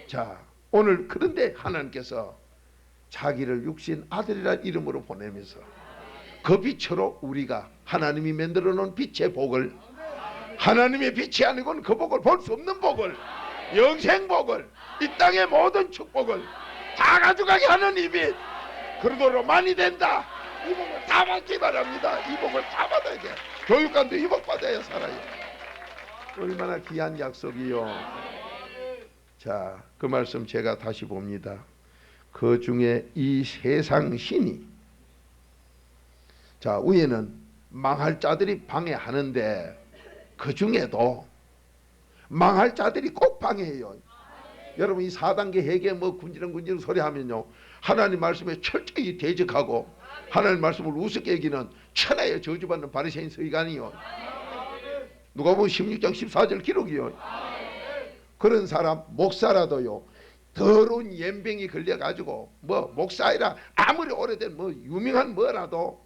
S1: 자, 오늘 그런데 하나님께서 자기를 육신 아들이라는 이름으로 보내면서 그 빛으로 우리가 하나님이 만들어 놓은 빛의 복을, 하나님의 빛이 아니고는 그 복을 볼 수 없는 복을, 영생 복을, 이 땅의 모든 축복을 다 가져가게 하는 이 빛, 그러도록 많이 된다. 이 복을 다 받기 바랍니다. 이 복을 다 받아야 돼. 교육관도 이 복 받아야 살아요. 얼마나 귀한 약속이요. 자, 그 말씀 제가 다시 봅니다. 그 중에 이 세상 신이, 자, 위에는 망할 자들이 방해하는데 그 중에도 망할 자들이 꼭 방해해요. 여러분 이 4단계 회개 뭐 군지렁군지렁 소리 하면요, 하나님 말씀에 철저히 대적하고 하나님 말씀을 우습게 여기는 천하에 저주받는 바리새인 서기관이요. 누가 보면 16장 14절 기록이요. 그런 사람 목사라도요, 더러운 연병이 걸려가지고 뭐 목사이라 아무리 오래된 뭐 유명한 뭐라도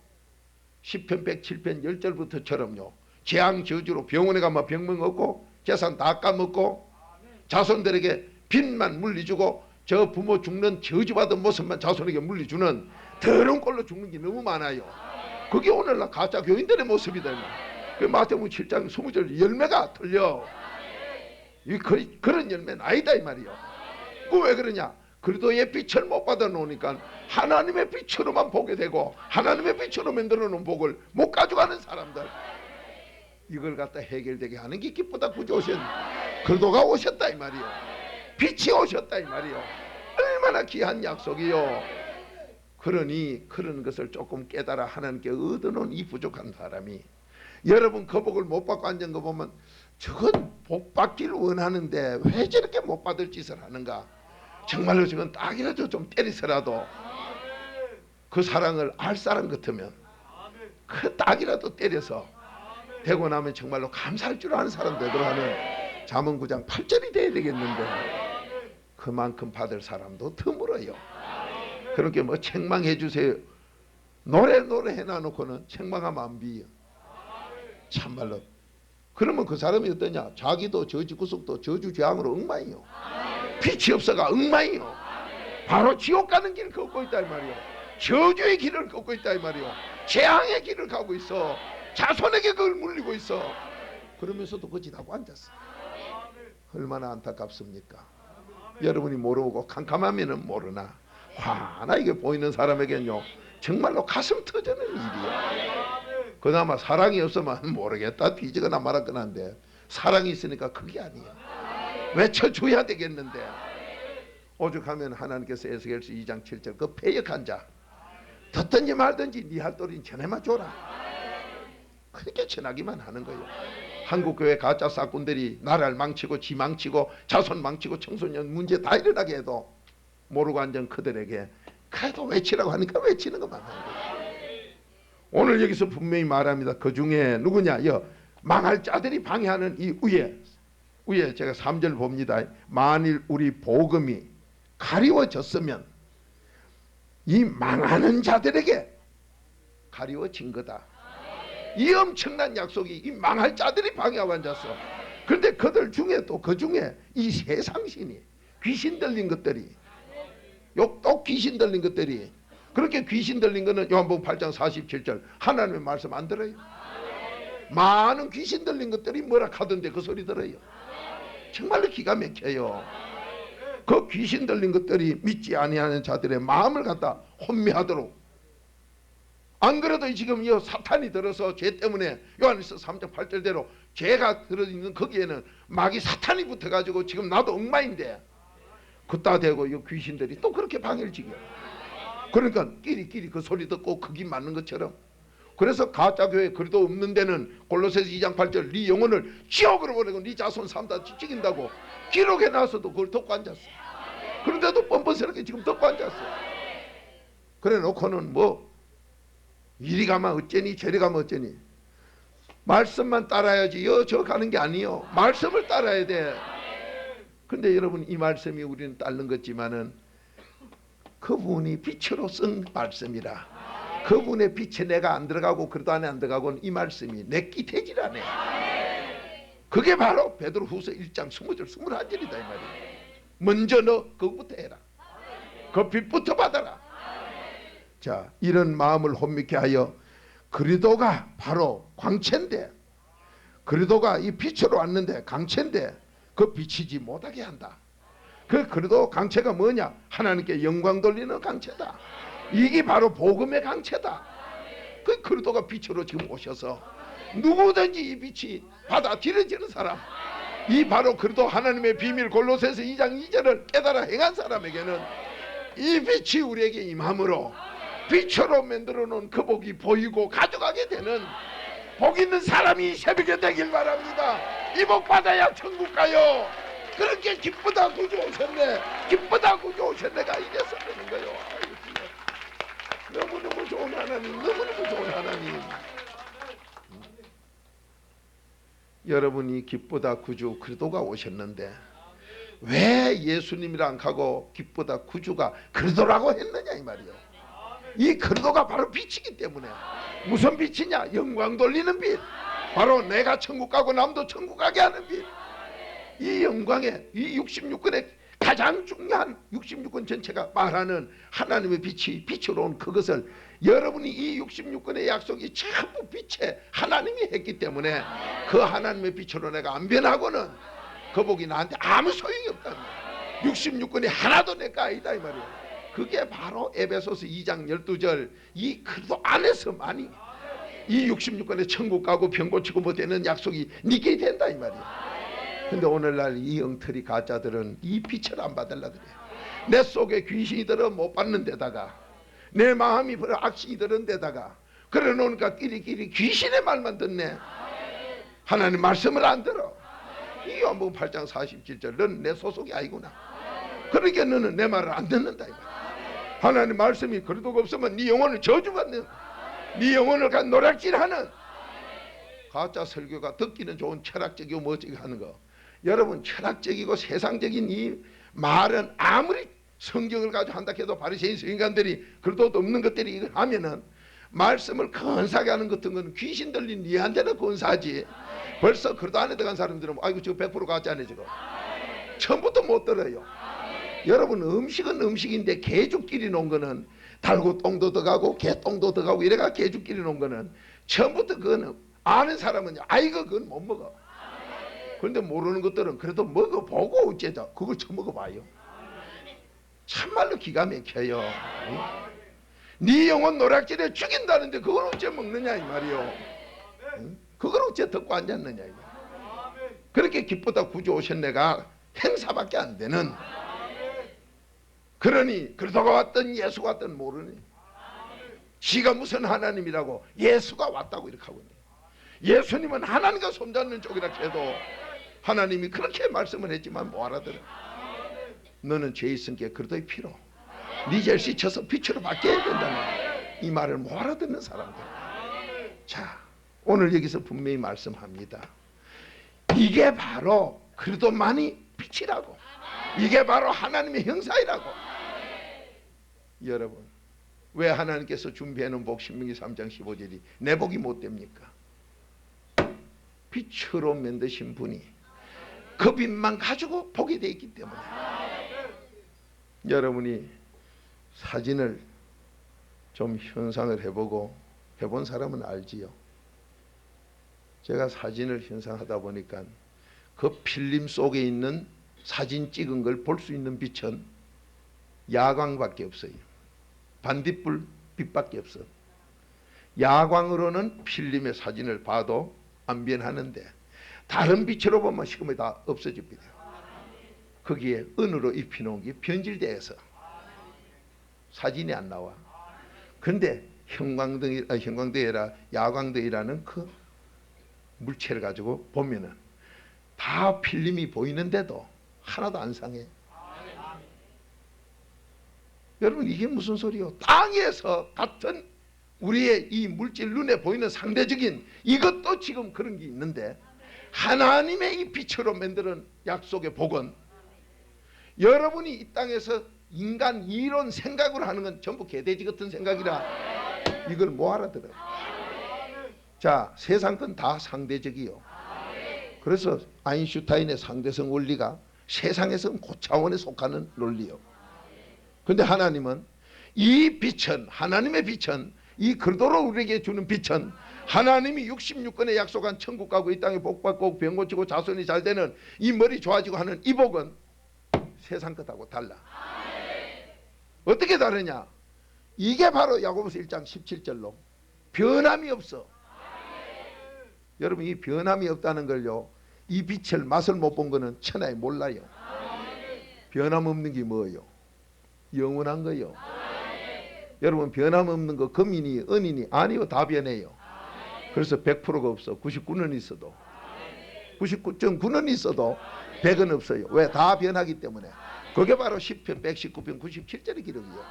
S1: 10편 107편 10절부터처럼요 재앙 저주로 병원에 가면 병명 얻고 재산 다 까먹고 자손들에게 빚만 물리주고 저 부모 죽는 저주받은 모습만 자손에게 물리주는 더러운 꼴로 죽는 게 너무 많아요. 그게 오늘날 가짜 교인들의 모습이다. 그 마태복음 7장 20절 열매가 틀려. 그런 열매는 아니다 이 말이요. 그 왜 그러냐? 그리스도의 빛을 못 받아 놓으니까 하나님의 빛으로만 보게 되고 하나님의 빛으로 만들어 놓은 복을 못 가져가는 사람들, 이걸 갖다 해결되게 하는 게 기쁘다. 구주 오신 그리스도가 오셨다 이 말이요. 빛이 오셨다 이 말이요. 얼마나 귀한 약속이요. 그러니 그런 것을 조금 깨달아 하나님께 얻어놓은 이 부족한 사람이, 여러분 그 복을 못 받고 앉은 거 보면 저건 복 받기를 원하는데 왜 저렇게 못 받을 짓을 하는가. 정말로 저건 딱이라도 좀 때리서라도 그 사랑을 알 사람 같으면 그 딱이라도 때려서 되고 나면 정말로 감사할 줄 아는 사람 되도록 하는 잠언 9장 8절이 돼야 되겠는데 그만큼 받을 사람도 드물어요. 그렇게 뭐 책망해 주세요 노래 해놔놓고는 책망하면 안 비요. 참말로. 그러면 그 사람이 어떠냐? 자기도 저지 구속도 저주 재앙으로 엉망이요. 빛이 없어가 엉망이요. 바로 지옥 가는 길을 걷고 있다 이 말이요. 저주의 길을 걷고 있다 이 말이요. 재앙의 길을 가고 있어. 자손에게 그걸 물리고 있어. 그러면서도 거짓하고 앉았어. 얼마나 안타깝습니까? 여러분이 모르고 캄캄하면은 모르나 환하게 보이는 사람에게는요 정말로 가슴 터지는 일이야. 그나마 사랑이 없으면 모르겠다 뒤지거나 말았거나 한데 사랑이 있으니까 그게 아니야. 외쳐줘야 되겠는데 오죽하면 하나님께서 에스겔서 2장 7절 그 패역한 자 듣든지 말든지 네 할 도리는 전에만 줘라. 그렇게 전하기만 하는 거예요. 한국교회 가짜 사꾼들이 나라를 망치고 지 망치고 자손 망치고 청소년 문제 다 일어나게 해도 모르고 앉은 그들에게 그래도 외치라고 하니까 외치는 것만 하는 거예요. 오늘 여기서 분명히 말합니다. 그 중에 누구냐? 망할 자들이 방해하는 이 위에 제가 3절 봅니다. 만일 우리 복음이 가리워졌으면 이 망하는 자들에게 가리워진 거다. 이 엄청난 약속이 이 망할 자들이 방해하고 앉았어. 그런데 그들 중에 또 그 중에 이 세상신이 귀신 들린 것들이 또 귀신 들린 것들이 그렇게 귀신 들린 거는 요한복음 8장 47절 하나님의 말씀 안 들어요. 많은 귀신 들린 것들이 뭐라 하던데 그 소리 들어요. 정말로 기가 막혀요. 그 귀신 들린 것들이 믿지 아니하는 자들의 마음을 갖다 혼미하도록, 안 그래도 지금 이 사탄이 들어서 죄 때문에 요한일서 3장 8절대로 죄가 들어있는 거기에는 마귀 사탄이 붙어가지고 지금 나도 엉망인데 그따 대고 이 귀신들이 또 그렇게 방해를 지겨. 그러니까 끼리끼리 그 소리 듣고 거기 맞는 것처럼. 그래서 가짜교회 그래도 없는 데는 골로새서 2장 8절 네 영혼을 지옥으로 보내고 네 자손 삼 다 죽인다고 기록해놔서도 그걸 듣고 앉았어. 그런데도 뻔뻔스럽게 지금 듣고 앉았어. 그래 놓고는 뭐 이리 가면 어쩌니 저리 가면 어쩌니, 말씀만 따라야지 저 가는 게 아니요, 말씀을 따라야 돼. 근데 여러분 이 말씀이 우리는 따른 것지만은 그분이 빛으로 쓴 말씀이라 그분의 빛에 내가 안 들어가고 그래도 안에 안 들어가고는 이 말씀이 내 끼태질 안 해. 그게 바로 베드로후서 1장 20절 21절이다 이 말이야. 먼저 너 그것부터 해라. 그 빛부터 받아라. 자, 이런 마음을 혼미케 하여 그리도가 바로 광채인데, 그리도가 이 빛으로 왔는데 강채인데 그 비치지 못하게 한다. 그 그리도 강채가 뭐냐? 하나님께 영광 돌리는 강채다. 이게 바로 복음의 강채다. 그 그리도가 빛으로 지금 오셔서 누구든지 이 빛이 받아들여지는 사람, 이 바로 그리도 하나님의 비밀 골로새서 2장 2절을 깨달아 행한 사람에게는 이 빛이 우리에게 임함으로 빛으로 만들어 놓은 그 복이 보이고 가져가게 되는 복 있는 사람이 이 새벽에 되길 바랍니다. 이 복 받아야 천국 가요. 그렇게 기쁘다 구주 오셨네, 기쁘다 구주 오셨네가 이래서 되는 거요. 너무너무 좋은 하나님, 너무너무 좋은 하나님. 여러분이 기쁘다 구주 그리도가 오셨는데 왜 예수님이랑 안 가고 기쁘다 구주가 그리도라고 했느냐 이 말이요. 이 그리도가 바로 빛이기 때문에. 무슨 빛이냐? 영광 돌리는 빛. 바로 내가 천국 가고 남도 천국 가게 하는 빛. 이 영광에 이 66권의 가장 중요한 66권 전체가 말하는 하나님의 빛이 빛으로 온 그것을 여러분이 이 66권의 약속이 전부 빛에 하나님이 했기 때문에 그 하나님의 빛으로 내가 안 변하고는 그 복이 나한테 아무 소용이 없다. 66권이 하나도 내 거 아니다 이 말이에요. 그게 바로 에베소서 2장 12절 이 그리도 안에서만이 이 66권의 천국 가고 병 고치고 뭐 되는 약속이 니게 된다 이 말이에요. 근데 오늘날 이 엉터리 가짜들은 이 빛을 안 받으려 그래. 내 속에 귀신이 들어 못 받는 데다가 내 마음이 벌어 악신이 들은 데다가 그래 놓으니까 끼리끼리 귀신의 말만 듣네. 하나님 말씀을 안 들어. 이 요한복음 8장 47절 너는 내 소속이 아니구나. 그러니까 너는 내 말을 안 듣는다 이 말이야. 하나님 말씀이 그래도 없으면 네 영혼을 저주받는, 네 영혼을 간 노략질하는 가짜 설교가 듣기는 좋은 철학적이고 멋지게 하는 거. 여러분 철학적이고 세상적인 이 말은 아무리 성경을 가지고 한다 해도 바리새인 서인관들이 그래도 없는 것들이 이걸 하면은 말씀을 건사하게 하는 같은 건 귀신 들린 니한테는 건사하지. 벌써 그래도 안에 들어간 사람들은 아이고 저거 100% 가짜네 저거. 처음부터 못 들어요. 여러분 음식은 음식인데 개죽끼리 놓은 거는 달고 똥도 들어가고 개똥도 들어가고 이래가 개죽끼리 놓은 거는 처음부터 그거는 아는 사람은 아이고 그건 못 먹어. 그런데 모르는 것들은 그래도 먹어보고 어째자 그걸 처음 먹어봐요. 참말로 기가 막혀요. 네 영혼 노략질에 죽인다는데 그걸 어째 먹느냐 이 말이요. 그걸 어째 듣고 앉았느냐 이 말이요. 그렇게 기쁘다 구주 오셨네가 행사밖에 안 되는, 그러니 그러다가 왔던 예수가 왔던 모르니 지가 무슨 하나님이라고 예수가 왔다고 이렇게 하고 있네. 예수님은 하나님과 손잡는 쪽이라 해도 하나님이 그렇게 말씀을 했지만 뭐 알아들어. 너는 죄 있으니까 그러더니 피로 네 죄를 씻어서 빛으로 바뀌어야 된다는 이 말을 못 알아듣는 사람들. 자, 오늘 여기서 분명히 말씀합니다. 이게 바로 그리도만이 빛이라고, 이게 바로 하나님의 형상이라고. 여러분 왜 하나님께서 준비해 놓은 복 신명기 3장 15절이 내 복이 못 됩니까? 빛으로 만드신 분이 그 빛만 가지고 보게 돼 있기 때문에 여러분이 사진을 좀 현상을 해보고 해본 사람은 알지요. 제가 사진을 현상하다 보니까 그 필름 속에 있는 사진 찍은 걸 볼 수 있는 빛은 야광밖에 없어요. 반딧불 빛밖에 없어. 야광으로는 필름의 사진을 봐도 안 변하는데 다른 빛으로 보면 시커멓게 다 없어집니다. 거기에 은으로 입혀놓은 게 변질돼서 사진이 안 나와. 그런데 형광등이라 야광등이라는 그 물체를 가지고 보면은 다 필름이 보이는데도 하나도 안 상해. 여러분 이게 무슨 소리요? 땅에서 같은 우리의 이 물질 눈에 보이는 상대적인 이것도 지금 그런 게 있는데 하나님의 이 빛으로 만드는 약속의 복은 여러분이 이 땅에서 인간 이론 생각으로 하는 건 전부 개돼지 같은 생각이라 이걸 못 알아들어요. 자, 세상 건 다 상대적이요. 그래서 아인슈타인의 상대성 원리가 세상에서는 고차원에 속하는 논리요. 그런데 하나님은 이 빛은 하나님의 빛은 이 그리도로 우리에게 주는 빛은 하나님이 66권에 약속한 천국 가고 이 땅에 복 받고 병 고치고 자손이 잘 되는 이 머리 좋아지고 하는 이 복은 세상 것하고 달라. 어떻게 다르냐? 이게 바로 야고보서 1장 17절로 변함이 없어. 여러분 이 변함이 없다는 걸요, 이 빛을 맛을 못 본 거는 천하에 몰라요. 변함없는 게 뭐예요? 영원한 거요. 여러분 변함없는 거 금이니 은이니 아니요, 다 변해요. 그래서 100%가 없어. 99는 있어도 99.9는 있어도 100은 없어요. 왜? 다 변하기 때문에. 그게 바로 10편 119편 97절의 기록이에요.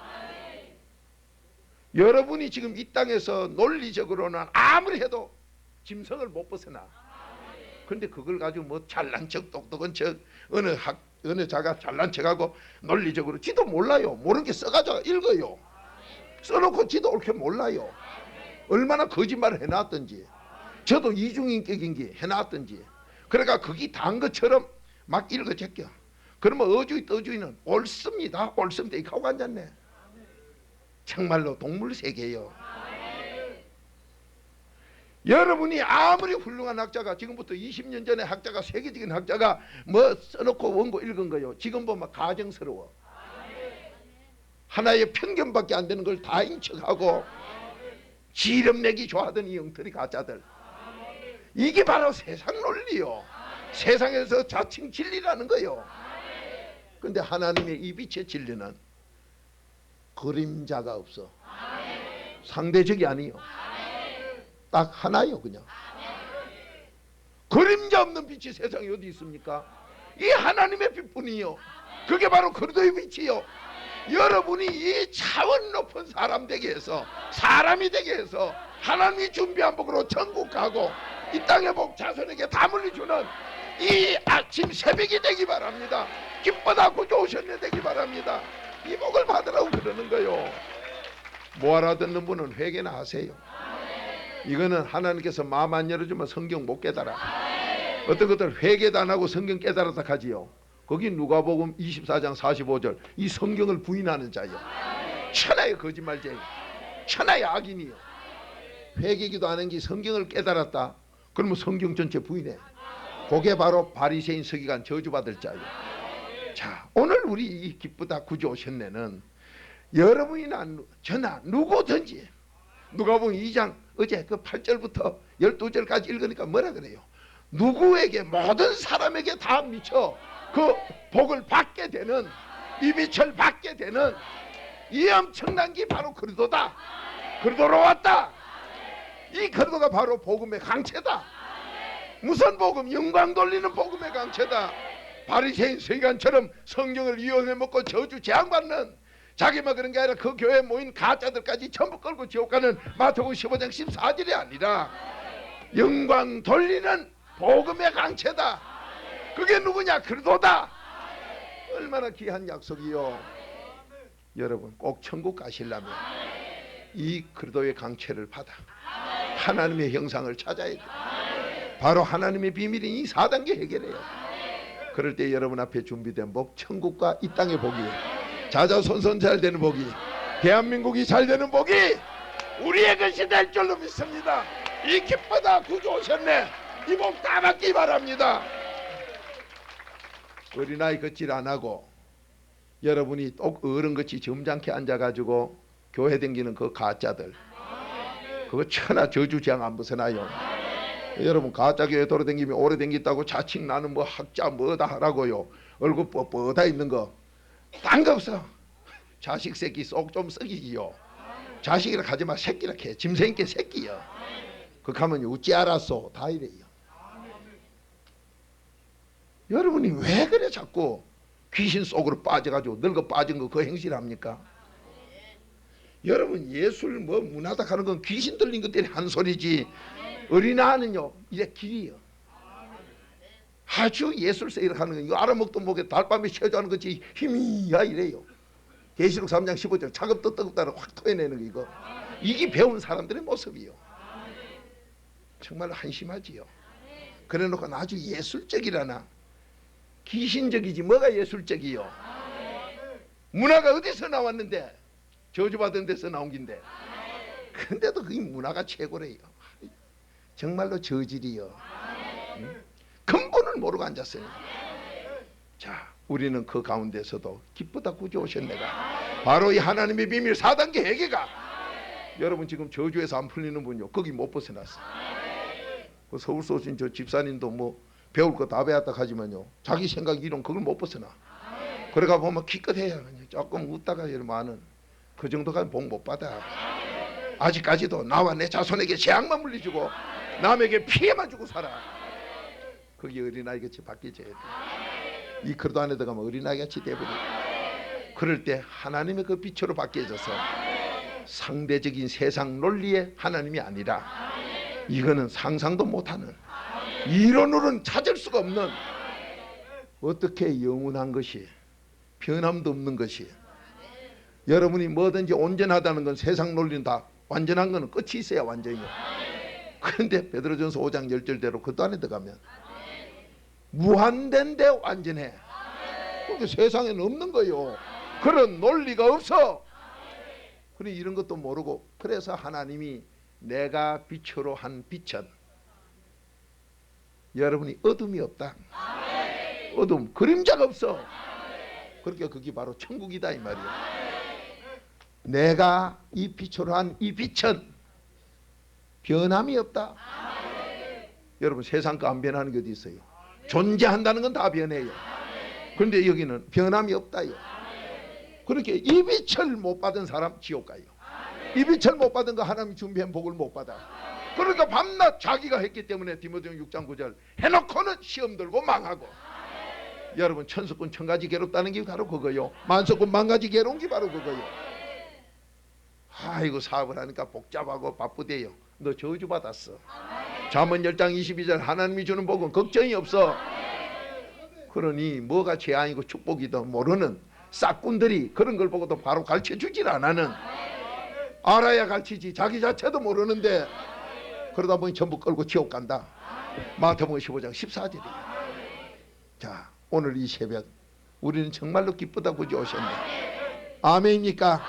S1: 여러분이 지금 이 땅에서 논리적으로는 아무리 해도 짐승을 못 벗어나. 그런데 그걸 가지고 뭐 잘난 척 똑똑한 척 어느 자가 잘난 척하고 논리적으로 지도 몰라요. 모르는 게 써가지고 읽어요. 써놓고 지도 옳게 몰라요. 얼마나 거짓말을 해놨던지, 저도 이중인격인 게 해놨던지. 그러니까 그게 단 것처럼 막 읽어 제껴. 그러면 어주의 떠주의는 옳습니다. 옳습니다. 이렇게 하고 앉았네. 정말로 동물 세계예요. 여러분이 아무리 훌륭한 학자가 지금부터 20년 전에 학자가 세계적인 학자가 뭐 써놓고 원고 읽은 거요. 지금 보면 가정스러워. 하나의 편견밖에 안 되는 걸 다인 척하고 지렴내기 좋아하던 이 엉터리 가짜들. 이게 바로 세상 논리요. 세상에서 자칭 진리라는 거요. 근데 하나님의 이 빛의 진리는 그림자가 없어. 상대적이 아니요. 딱 하나요. 그냥 그림자 없는 빛이 세상에 어디 있습니까? 이 하나님의 빛뿐이요. 그게 바로 그리스도의 빛이요. 여러분이 이 차원 높은 사람 되게 해서 사람이 되게 해서 하나님이 준비한 복으로 천국 가고 이 땅의 복 자손에게 다 물려주는 이 아침 새벽이 되기 바랍니다. 기뻐다 구주 오셨네 되기 바랍니다. 이 복을 받으라고 그러는 거요. 뭐 알아듣는 분은 회개나 하세요. 이거는 하나님께서 마음 안 열어주면 성경 못 깨달아. 어떤 것들 회개도 안 하고 성경 깨달았다 하지요. 거기 누가복음 24장 45절 이 성경을 부인하는 자요. 천하의 거짓말쟁이, 천하의 악인이요. 회개기도 안 한 게 성경을 깨달았다. 그러면 성경 전체 부인해. 그게 바로 바리새인 서기관 저주받을 자요. 자, 오늘 우리 이 기쁘다 구주 오셨네는 여러분이나 저나 누구든지 누가복음 2장 어제 그 8절부터 12절까지 읽으니까 뭐라 그래요? 누구에게 모든 사람에게 다 미쳐 그 복을 받게 되는 이 빛을 받게 되는 이 엄청난 게 바로 그리스도다. 그리스도로 왔다. 이 그리스도가 바로 복음의 강체다. 무슨 복음? 영광 돌리는 복음의 강체다. 바리새인 서기관처럼 성경을 이용해 먹고 저주 재앙받는 자기만 그런 게 아니라 그 교회에 모인 가짜들까지 전부 끌고 지옥 가는 마태복음 15장 14절이 아니라 영광 돌리는 복음의 강체다. 그게 누구냐? 그리스도다. 얼마나 귀한 약속이요. 여러분 꼭 천국 가시려면 이 그리스도의 강체를 받아 하나님의 형상을 찾아야 돼. 바로 하나님의 비밀이 이 4단계 해결해요. 그럴 때 여러분 앞에 준비된 복, 천국과 이 땅의 복이, 자자손손 잘 되는 복이, 대한민국이 잘 되는 복이 우리의 것이 될 줄로 믿습니다. 이 기쁘다 구주 오셨네. 이 복 다 받기 바랍니다. 어린아이 걷질 안 하고 여러분이 똑 어른같이 점잖게 앉아가지고 교회 댕기는 그 가짜들, 그거 천하 저주지향 안 벗어나요. 여러분 가짜 교회 돌아다니면 오래 댕겼다고 자칭 나는 뭐 학자 뭐다 하라고요. 얼굴 뻣뻣하 있는 거 딴 거 없어. 자식 새끼 속 좀 썩이지요. 자식이라 하지마. 새끼라 해. 짐승께 새끼요. 그렇게 하면 어찌 알았소. 다 이래요. 여러분이 왜 그래 자꾸 귀신 속으로 빠져가지고 늙어 빠진 거 그 행실합니까? 여러분 예술 뭐 문화다 하는 건 귀신 들린 것들이 한 소리지, 어린아이는요 이래 길이요. 아주 예술세일 하는 거 이거 알아먹도 못해 달밤에 쉬어자는 거지 힘이야 이래요. 계시록 3장 15절 차갑다 뜨겁다를 확 토해내는 거 이거. 이게 배운 사람들의 모습이요. 정말 한심하지요. 그래놓고 아주 예술적이라나 귀신적이지 뭐가 예술적이요. 문화가 어디서 나왔는데, 저주받은 데서 나온 긴데. 근데도 그게 문화가 최고래요. 정말로 저질이요. 근본을 모르고 앉았어요. 자, 우리는 그 가운데서도 기쁘다 구주 오셨네가 바로 이 하나님의 비밀 4단계 회개가, 여러분 지금 저주에서 안 풀리는 분요 거기 못 벗어났어. 그 서울서 오신 저 집사님도 뭐 배울 거 다 배웠다 하지만요 자기 생각 이론 그걸 못 벗어나. 그래가 보면 기껏해야 조금 웃다가 이러면은 그 정도까지 복 못 받아. 아직까지도 나와 내 자손에게 재앙만 물리주고 남에게 피해만 주고 살아. 거기 어린아이같이 바뀌어져야 돼. 이 그릇 안에 들어가면 어린아이같이 돼버려. 그럴 때 하나님의 그 빛으로 바뀌어져서 상대적인 세상 논리의 하나님이 아니라 이거는 상상도 못하는, 이론으로는 찾을 수가 없는, 어떻게 영원한 것이, 변함도 없는 것이, 여러분이 뭐든지 온전하다는 건 세상 논리는 다 완전한 거는 끝이 있어야 완전해요. 그런데 베드로전서 5장 10절대로 그 안에 들어가면 무한된데 완전해. 그게 세상에는 없는 거요. 그런 논리가 없어. 그래 이런 것도 모르고, 그래서 하나님이 내가 빛으로 한 빛은 여러분이 어둠이 없다. 어둠 그림자가 없어. 그러니까 그게 바로 천국이다 이 말이야. 내가 이 빛으로 한 이 빛은 변함이 없다. 여러분 세상 거 안 변하는 게 어디 있어요? 존재한다는 건 다 변해요. 그런데 여기는 변함이 없다요. 그렇게 이 빛을 못 받은 사람 지옥 가요. 이 빛을 못 받은 거 하나님이 준비한 복을 못 받아. 그러니까 밤낮 자기가 했기 때문에 디모데후 6장 9절 해놓고는 시험 들고 망하고. 여러분 천수꾼 천가지 괴롭다는 게 바로 그거요. 만수꾼 만가지 괴로운 게 바로 그거요. 아이고 사업을 하니까 복잡하고 바쁘대요. 너 저주받았어. 잠언 10장 22절 하나님이 주는 복은 걱정이 없어. 그러니 뭐가 재앙이고 축복이든 모르는 싹꾼들이 그런 걸 보고도 바로 가르쳐주질 않아는, 알아야 가르치지 자기 자체도 모르는데 그러다 보니 전부 끌고 지옥 간다. 마태복음 15장 14절이에요. 자 오늘 이 새벽 우리는 정말로 기쁘다 구주 오셨네. 아멘입니까?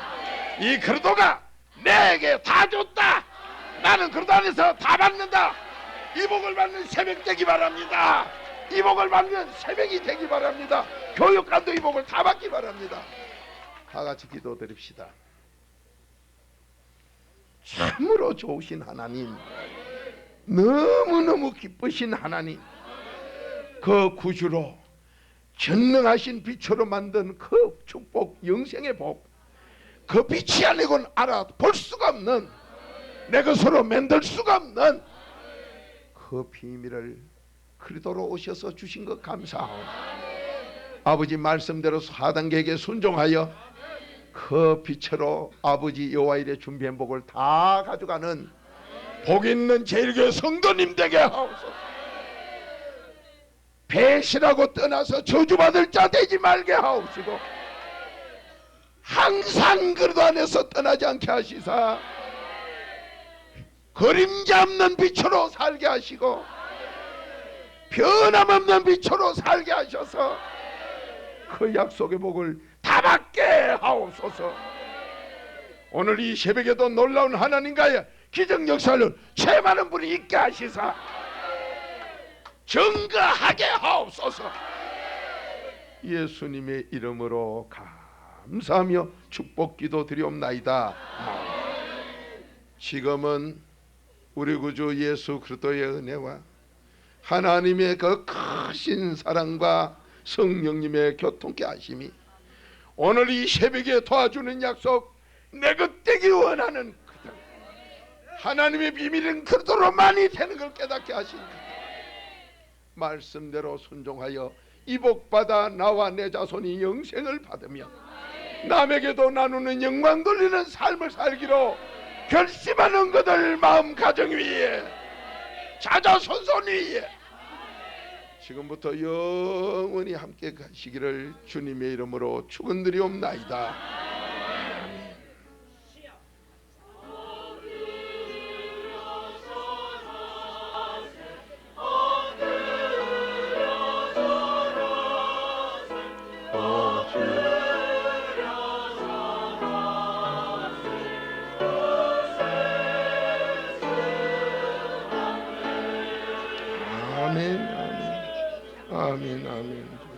S1: 이 그리도가 내게 다 줬다. 나는 그리도 안에서 다 받는다. 이 복을 받는 새벽 되기 바랍니다. 이 복을 받는 새벽이 되기 바랍니다. 교육관도 이 복을 다 받기 바랍니다. 다 같이 기도드립시다. 참으로 좋으신 하나님, 너무너무 기쁘신 하나님, 그 구주로 전능하신 빛으로 만든 그 축복, 영생의 복, 그 빛이 아니고는 알아볼 수가 없는, 내 것으로 만들 수가 없는 그 비밀을 그리도로 오셔서 주신 것 감사하오. 아버지 말씀대로 4단계에게 순종하여 그 빛으로 아버지 여호와 일에 준비한 복을 다 가져가는 복 있는 제일교회 성도님 되게 하옵소서. 배신하고 떠나서 저주받을 자 되지 말게 하옵시고, 항상 그리도 안에서 떠나지 않게 하시사 그림자 없는 빛으로 살게 하시고 변함없는 빛으로 살게 하셔서 그 약속의 복을 다 받게 하옵소서. 오늘 이 새벽에도 놀라운 하나님과의 기적 역사를 체험하는 분이 있게 하시사 증거하게 하옵소서. 예수님의 이름으로 감사하며 축복기도 드리옵나이다. 지금은 우리 구주 예수 그리스도의 은혜와 하나님의 그 크신 사랑과 성령님의 교통케 하심이 오늘 이 새벽에 도와주는 약속 내 것 되기 원하는 그들 하나님의 비밀은 그토록 많이 되는 걸 깨닫게 하신 그들 말씀대로 순종하여 이복받아 나와 내 자손이 영생을 받으며 남에게도 나누는 영광 돌리는 삶을 살기로 결심하는 그들 마음 가정 위에 자자손손 위에 지금부터 영원히 함께 가시기를 주님의 이름으로 축원드리옵나이다. 아멘, 아멘, 아멘, 아멘.